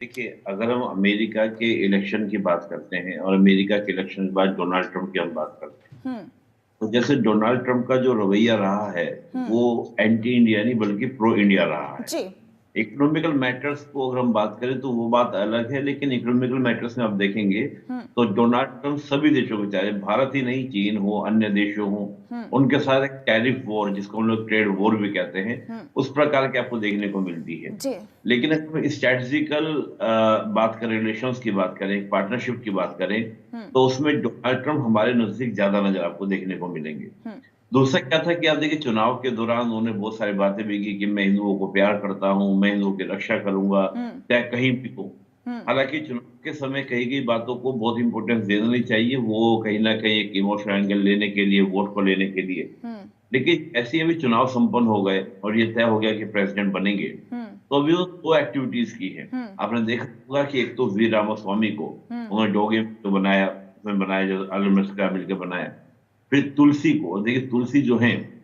देखिए, अगर हम अमेरिका के इलेक्शन की बात करते हैं और अमेरिका के इलेक्शन के बाद डोनाल्ड ट्रंप की हम बात करते हैं, हम्म। तो जैसे डोनाल्ड ट्रंप का जो रवैया रहा है, हम्म। वो एंटी इंडिया नहीं बल्कि प्रो इंडिया रहा है। जी। इकोनॉमिकल मैटर्स को अगर हम बात करें तो वो बात अलग है, लेकिन इकोनॉमिकल मैटर्स में आप देखेंगे हम्म। तो डोनाल्ड ट्रंप सभी देशों के, चाहे भारत ही नहीं, चीन हो, अन्य देशों हो, हम्म। उनके साथ एक टैरिफ वॉर, जिसको हम लोग ट्रेड वॉर भी कहते हैं, हम्म। उस प्रकार की आपको देखने को मिलती है। जी। लेकिन अगर हम स्ट्रेटजिकल बात करें, रिलेशंस की बात करें, पार्टनरशिप की बात करें, हम्म। तो उसमें डोनाल्ड ट्रंप हमारे नजदीक ज्यादा नजर आपको देखने को मिलेंगे। हम्म। दूसरा क्या था कि आप देखिए, चुनाव के दौरान उन्होंने बहुत सारी बातें भी की कि मैं हिंदुओं को प्यार करता हूं, मैं हिंदुओं की रक्षा करूंगा, हम्म। चाहे कहीं भी हो। हम्म। हालांकि चुनाव के समय कही गई बातों को बहुत इंपॉर्टेंस देना नहीं चाहिए, वो कहीं ना कहीं एक इमोशनल एंगल लेने के लिए, वोट को लेने के लिए। हम्म। लेकिन ऐसे ही अभी चुनाव संपन्न हो गए और ये तय हो गया कि प्रेसिडेंट बनेंगे, हम्म। तो अभी वो दो एक्टिविटीज की है। हम्म। आपने देखा होगा कि एक तो वी रामास्वामी को हम्म। उन्होंने डोगे तो बनाया, उसमें बनाया जो मिश्रा मिलकर बनाया। फिर तुलसी को, और देखिए तुलसी जो है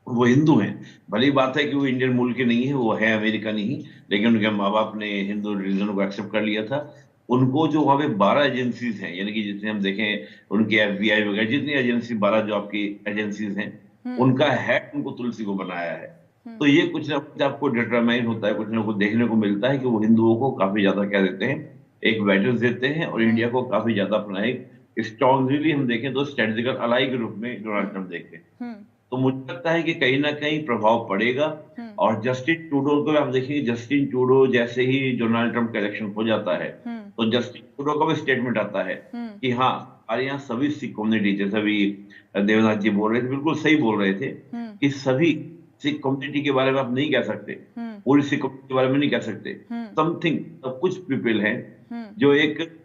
वो हिंदू हैं। भली बात है कि वो इंडियन मूल के नहीं है, वो है अमेरिकन ही, लेकिन उनके माँ बाप ने हिंदू रिलीजन को एक्सेप्ट कर लिया था। उनको जो वहां पे 12 एजेंसीज हैं, यानी कि जितने हम देखें उनके एफबीआई वगैरह जितनी एजेंसी, 12 जो आपकी एजेंसीज हैं, हम्म। उनका हेड उनको तुलसी को बनाया है। हम्म। तो ये कुछ ना कुछ आपको डिटरमाइन होता है, कुछ ना कुछ देखने को मिलता है कि वो हिंदुओं को काफी ज्यादा क्या देते हैं, एक वेटर्स देते हैं, और हम्म। इंडिया को काफी ज्यादा अपना एक स्ट्रॉन्गली हम देखें तो स्ट्रेटेजिकल अलाई के रूप में डोनाल्ड हम्म। ट्रंप देखते हैं। हम्म। तो मुझे लगता है कि कहीं ना कहीं प्रभाव पड़ेगा। हम्म। और जस्टिन ट्रूडो को आप देखेंगे, जस्टिन ट्रूडो जैसे ही डोनाल्ड ट्रंप का इलेक्शन हो जाता है, हम्म। तो जस्टिन ट्रूडो का भी स्टेटमेंट आता है हम्म। कि हाँ, हमारे यहाँ सभी सिख कम्युनिटी, जैसे अभी देवनाथ जी बोल रहे थे, बिल्कुल सही बोल रहे थे हम्म। कि सभी सिख कम्युनिटी के बारे में आप नहीं कह सकते, हम्म। पूरी सिख कम्युनिटी के बारे में नहीं कह सकते। हम्म। समथिंग, कुछ पीपल हैं हम्म। जो एक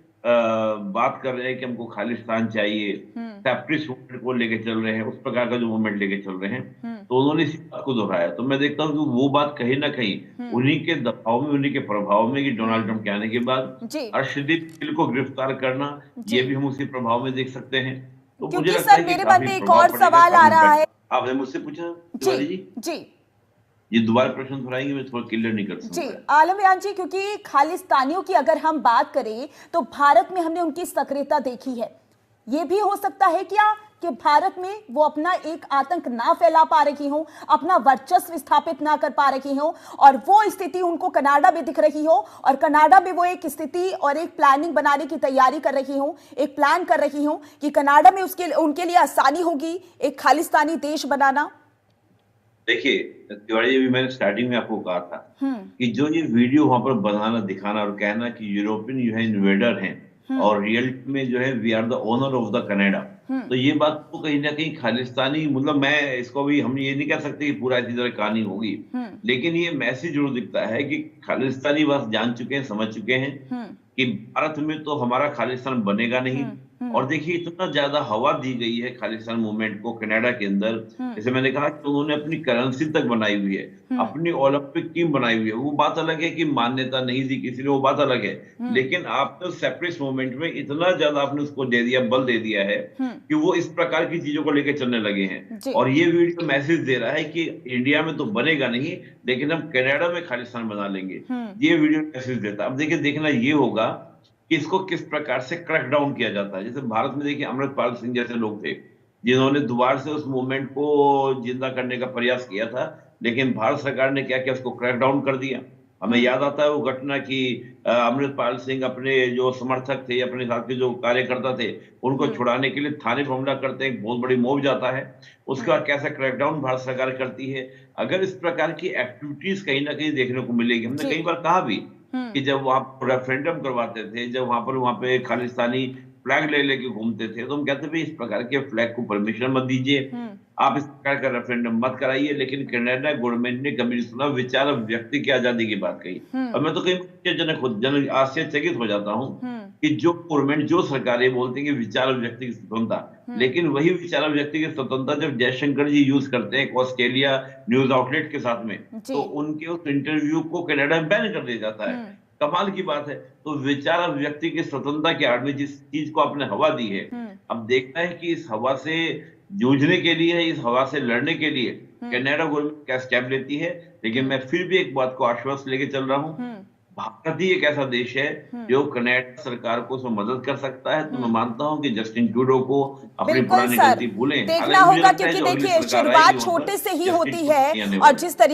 बात कर रहे हैं कि हमको खालिस्तान चाहिए, हम्म। सेपरेटिस्ट मूवमेंट को लेके चल रहे हैं, उस प्रकार का जो मूवमेंट लेके चल रहे हैं। हम्म। तो उन्होंने इसी बात को दोहराया, तो मैं देखता हूँ कि वो बात कहीं ना कहीं हम्म। उन्हीं के दबाव में, उन्हीं के प्रभाव में, कि डोनाल्ड हम्म। ट्रंप के आने के बाद जी। अर्शदीप गिल को गिरफ्तार करना, जी। ये भी हम उसी प्रभाव में देख सकते हैं। तो मुझे क्योंकि लगता सर है कि मेरे मन काफी में एक और प्रभाव पड़ेगा, सवाल आ काफी रहा इम्पैक्ट। है। आपने मुझसे पूछा जी। तिवारी जी, जी। ये दोबारा प्रश्न दोहराएंगे, मैं थोड़ा क्लियर नहीं कर सुन जी। पाया। आलमयान जी, क्योंकि खालिस्तानियों की अगर हम बात करें तो भारत में हमने उनकी सक्रियता देखी है। यह भी हो सकता है क्या कि भारत में वो अपना एक आतंक ना फैला पा रही हो, अपना वर्चस्व स्थापित ना कर पा रही हो, और वो स्थिति उनको कनाडा में दिख रही हो, और कनाडा में वो एक स्थिति और एक प्लानिंग बनाने की तैयारी कर रही हो, एक प्लान कर रही हो कि कनाडा में उसके उनके लिए आसानी होगी एक खालिस्तानी देश बनाना। देखिए तिवारी जी, अभी मैंने स्टार्टिंग में आपको कहा था हम्म। कि जो ये वीडियो वहां पर बनाना, दिखाना और कहना कि यूरोपियन जो है इन्वेडर हैं, हम्म। और रियल में जो है we are the owner of the Canada, हम्म। तो ये बात तो कहीं ना कहीं खालिस्तानी, मतलब मैं इसको भी, हम ये नहीं कह सकते कि पूरा इसी तरह कहानी होगी, हम्म। लेकिन ये मैसेज जरूर दिखता है कि खालिस्तानी बस जान चुके हैं, समझ चुके हैं हम्म। कि भारत में तो हमारा खालिस्तान बनेगा नहीं। हम्म। हम्म। और देखिए, इतना ज्यादा हवा दी गई है खालिस्तान मूवमेंट को कनाडा के अंदर। हम्म। जैसे मैंने कहा कि उन्होंने अपनी करेंसी तक बनाई हुई है, हम्म। अपनी ओलंपिक टीम बनाई हुई है। वो बात अलग है कि मान्यता नहीं दी किसी ने, वो बात अलग है। हम्म। लेकिन आपने सेपरेटिस्ट मूवमेंट में इतना ज्यादा आपने उसको दे दिया, बल दे दिया है हम्म। कि वो इस प्रकार की चीजों को लेकर चलने लगे हैं। जी। और ये वीडियो मैसेज दे रहा है कि इंडिया में तो बनेगा नहीं, लेकिन हम कनाडा में खालिस्तान बना लेंगे। हम्म। ये वीडियो मैसेज देता है। अब देखिए, देखना ये होगा कि इसको किस प्रकार से क्रैक डाउन किया जाता है। जैसे भारत में देखिए, अमृतपाल सिंह जैसे लोग थे जिन्होंने दोबारा से उस मूवमेंट को जिंदा करने का प्रयास किया था, लेकिन भारत सरकार ने क्या किया, उसको क्रैक डाउन कर दिया। हमें हम्म। याद आता है वो घटना कि अमृतपाल सिंह अपने जो समर्थक थे, अपने साथ के जो कार्यकर्ता थे, उनको हम्म। छुड़ाने के लिए थाने पर हमला करते हैं, एक बहुत बड़ी मॉब जाता है। उसके हम्म। बाद कैसा क्रैकडाउन भारत सरकार करती है। अगर इस प्रकार की एक्टिविटीज कहीं ना कहीं देखने को मिलेगी, हमने जी। कई बार कहा भी हम्म। कि जब वहां पर रेफरेंडम करवाते थे, जब वहां पे खालिस्तानी फ्लैग ले लेके घूमते थे, तो हम कहते थे इस प्रकार के फ्लैग को परमिशन मत दीजिए, हम्म। आप इस प्रकार का रेफरेंडम मत कराइए। लेकिन कनाडा गवर्नमेंट ने कभी सुना, विचार व्यक्ति की आजादी की बात कही। और हम्म। मैं तो कहीं जन आश्चर्यचकित हो जाता हूँ हम्म। कि जो गवर्नमेंट, जो सरकारें बोलती हैं कि विचार व्यक्ति की स्वतंत्रता, हम्म। लेकिन वही विचार व्यक्ति की स्वतंत्रता जब जयशंकर जी यूज करते हैं ऑस्ट्रेलिया न्यूज आउटलेट के साथ में, जी। तो उनके उस इंटरव्यू को कनाडा में बैन कर दिया जाता है। हम्म। कमाल की बात है। तो विचार व्यक्ति की स्वतंत्रता की आड़ में जिस चीज को आपने हवा दी है, हम्म। अब देखना है कि इस हवा से जूझने के लिए, इस हवा से लड़ने के लिए हम्म। कनाडा गवर्नमेंट क्या स्टेप लेती है। लेकिन हम्म। मैं फिर भी एक बात को आश्वस्त लेके चल रहा हूँ, हम्म। भारत ही एक ऐसा देश है जो कनाडा सरकार को उसमें मदद कर सकता है। तो मैं मानता हूं कि जस्टिन ट्रूडो को अपनी बिल्कुल पुरानी सर, गलती भूलें। देखना हालांकि मुझे होगा लगता है क्योंकि जो अगली देखिए सरकार आएगी शुरुआत वहां पर छोटे से ही जस्टिन होती ट्रूडो है नहीं आने और वाले। जिस तरीके